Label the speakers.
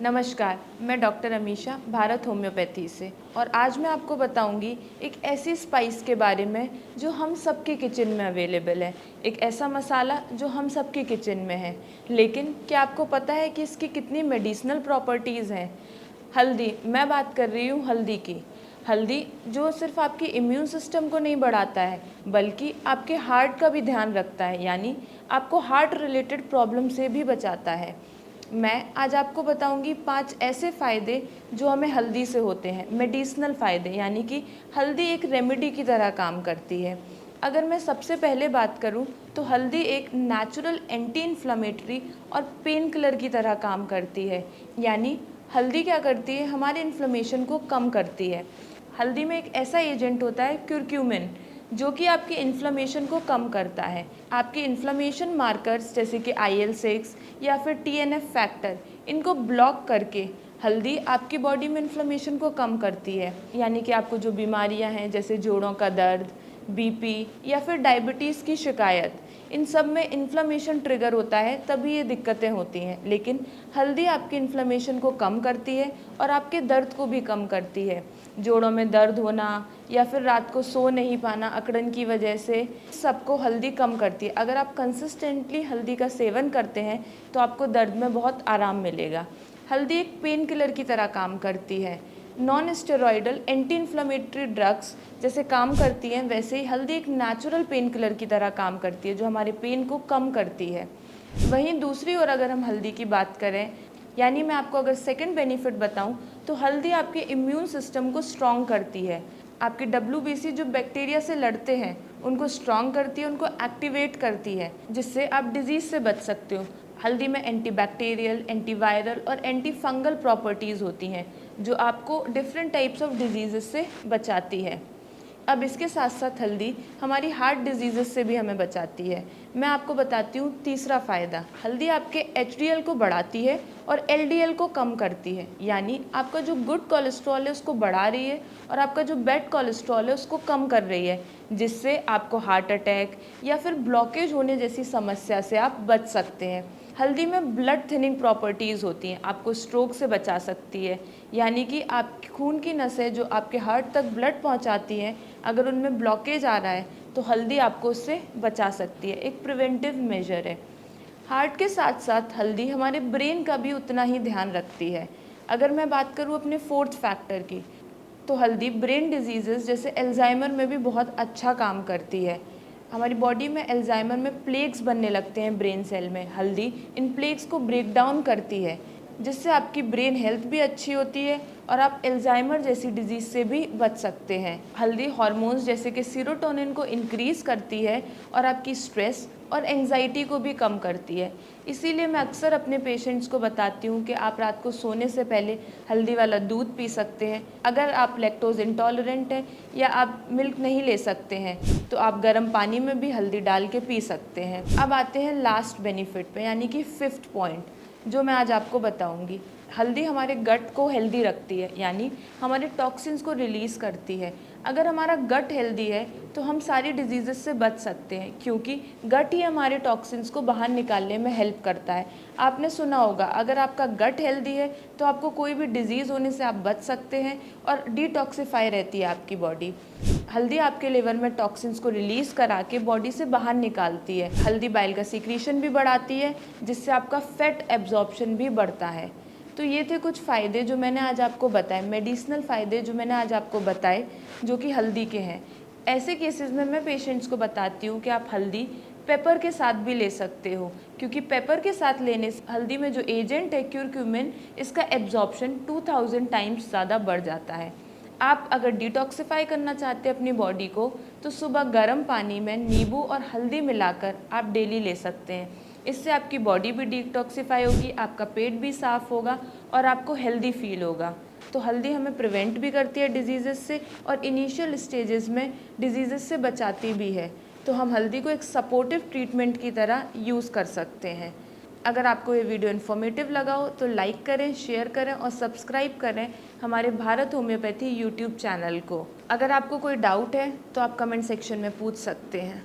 Speaker 1: नमस्कार, मैं doctor Amisha Bharat homeopathy से। और आज मैं आपको बताऊंगी एक ऐसी स्पाइस के बारे में जो हम सबके किचन में अवेलेबल है। एक ऐसा मसाला जो हम सबके किचन में है, लेकिन क्या आपको पता है कि इसकी कितनी मेडिसिनल प्रॉपर्टीज़ हैं? हल्दी। मैं बात कर रही हूँ हल्दी की। हल्दी जो सिर्फ आपकी इम्यून सिस्टम को नहीं बढ़ाता है, बल्कि आपके हार्ट का भी ध्यान रखता है, यानी आपको हार्ट रिलेटेड प्रॉब्लम से भी बचाता है। मैं आज आपको बताऊंगी 5 ऐसे फ़ायदे जो हमें हल्दी से होते हैं, मेडिसिनल फ़ायदे, यानी कि हल्दी एक रेमेडी की तरह काम करती है। अगर मैं सबसे पहले बात करूं तो हल्दी एक नेचुरल एंटी इन्फ्लेमेटरी और पेन किलर की तरह काम करती है। यानी हल्दी क्या करती है, हमारे इन्फ्लेमेशन को कम करती है। हल्दी में एक ऐसा एजेंट होता है क्यूरक्यूमिन, जो कि आपकी इन्फ्लेमेशन को कम करता है। आपके इन्फ्लेमेशन मार्कर्स जैसे कि IL-6 या फिर TNF फैक्टर, इनको ब्लॉक करके हल्दी आपकी बॉडी में इन्फ्लेमेशन को कम करती है। यानी कि आपको जो बीमारियां हैं जैसे जोड़ों का दर्द, BP या फिर डायबिटीज़ की शिकायत, इन सब में इन्फ्लेमेशन ट्रिगर होता है, तभी ये दिक्कतें होती हैं। लेकिन हल्दी आपकी इन्फ्लेमेशन को कम करती है और आपके दर्द को भी कम करती है। जोड़ों में दर्द होना या फिर रात को सो नहीं पाना अकड़न की वजह से, सबको हल्दी कम करती है। अगर आप कंसिस्टेंटली हल्दी का सेवन करते हैं तो आपको दर्द में बहुत आराम मिलेगा। हल्दी एक पेन किलर की तरह काम करती है। Non steroidal anti inflammatory drugs जैसे काम करती हैं, वैसे ही हल्दी एक नेचुरल पेन किलर की तरह काम करती है, जो हमारे पेन को कम करती है। वहीं दूसरी ओर अगर हम हल्दी की बात करें, यानी मैं आपको अगर सेकंड बेनिफिट बताऊं, तो हल्दी आपके इम्यून सिस्टम को स्ट्रॉन्ग करती है। आपके WBC जो बैक्टीरिया से लड़ते हैं उनको स्ट्रॉन्ग करती है, उनको एक्टिवेट करती है, जिससे आप डिजीज़ से बच सकते हो। हल्दी में एंटीबैक्टीरियल, एंटीवायरल और एंटी फंगल प्रॉपर्टीज़ होती हैं, जो आपको डिफरेंट टाइप्स ऑफ डिजीज़ से बचाती है। अब इसके साथ साथ हल्दी हमारी हार्ट डिजीज़ से भी हमें बचाती है। मैं आपको बताती हूँ तीसरा फ़ायदा। हल्दी आपके HDL को बढ़ाती है और LDL को कम करती है, यानी आपका जो गुड कोलेस्ट्रॉल है उसको बढ़ा रही है और आपका जो बैड कोलेस्ट्रॉल है उसको कम कर रही है, जिससे आपको हार्ट अटैक या फिर ब्लॉकेज होने जैसी समस्या से आप बच सकते हैं। हल्दी में ब्लड थिनिंग प्रॉपर्टीज़ होती हैं, आपको स्ट्रोक से बचा सकती है। यानी कि आपकी खून की नसें जो आपके हार्ट तक ब्लड पहुंचाती हैं, अगर उनमें ब्लॉकेज आ रहा है तो हल्दी आपको उससे बचा सकती है। एक प्रिवेंटिव मेजर है। हार्ट के साथ साथ हल्दी हमारे ब्रेन का भी उतना ही ध्यान रखती है। अगर मैं बात करूँ अपने फोर्थ फैक्टर की, तो हल्दी ब्रेन डिजीज़ेस जैसे एल्जाइमर में भी बहुत अच्छा काम करती है। हमारी बॉडी में एल्जाइमर में प्लेक्स बनने लगते हैं ब्रेन सेल में, हल्दी इन प्लेक्स को ब्रेक डाउन करती है, जिससे आपकी ब्रेन हेल्थ भी अच्छी होती है और आप एल्जाइमर जैसी डिजीज़ से भी बच सकते हैं। हल्दी हार्मोन्स जैसे कि सीरोटोनिन को इंक्रीज़ करती है और आपकी स्ट्रेस और एंग्जाइटी को भी कम करती है। इसीलिए मैं अक्सर अपने पेशेंट्स को बताती हूँ कि आप रात को सोने से पहले हल्दी वाला दूध पी सकते हैं। अगर आप लैक्टोज इंटॉलरेंट हैं या आप मिल्क नहीं ले सकते हैं, तो आप गर्म पानी में भी हल्दी डाल के पी सकते हैं। अब आते हैं लास्ट बेनिफिट पे, यानी कि फिफ्थ पॉइंट जो मैं आज आपको बताऊंगी। हल्दी हमारे गट को हेल्दी रखती है, यानी हमारे टॉक्सिन्स को रिलीज़ करती है। अगर हमारा गट हेल्दी है तो हम सारी डिजीज़ेस से बच सकते हैं, क्योंकि गट ही हमारे टॉक्सिन्स को बाहर निकालने में हेल्प करता है। आपने सुना होगा, अगर आपका गट हेल्दी है तो आपको कोई भी डिजीज़ होने से आप बच सकते हैं और डिटॉक्सिफाई रहती है आपकी बॉडी। हल्दी आपके लिवर में टॉक्सिन्स को रिलीज़ करा के बॉडी से बाहर निकालती है। हल्दी बाइल का सीक्रेशन भी बढ़ाती है, जिससे आपका फैट एब्जॉर्प्शन भी बढ़ता है। तो ये थे कुछ फ़ायदे जो मैंने आज आपको बताए, मेडिसिनल फ़ायदे जो मैंने आज आपको बताए, जो कि हल्दी के हैं। ऐसे केसेस में मैं पेशेंट्स को बताती हूँ कि आप हल्दी पेपर के साथ भी ले सकते हो, क्योंकि पेपर के साथ लेने से हल्दी में जो एजेंट है क्यूरक्यूमिन, इसका एब्जॉर्प्शन 2000 टाइम्स ज़्यादा बढ़ जाता है। आप अगर डिटॉक्सिफाई करना चाहते हैं अपनी बॉडी को, तो सुबह गर्म पानी में नींबू और हल्दी मिलाकर आप डेली ले सकते हैं। इससे आपकी बॉडी भी डिटॉक्सिफाई होगी, आपका पेट भी साफ़ होगा और आपको हेल्दी फील होगा। तो हल्दी हमें प्रिवेंट भी करती है डिजीज़ेस से और इनिशियल स्टेजेस में डिजीज़ेस से बचाती भी है। तो हम हल्दी को एक सपोर्टिव ट्रीटमेंट की तरह यूज़ कर सकते हैं। अगर आपको ये वीडियो इन्फॉर्मेटिव लगा हो तो लाइक करें, शेयर करें और सब्सक्राइब करें हमारे भारत होम्योपैथी यूट्यूब चैनल को। अगर आपको कोई डाउट है तो आप कमेंट सेक्शन में पूछ सकते हैं।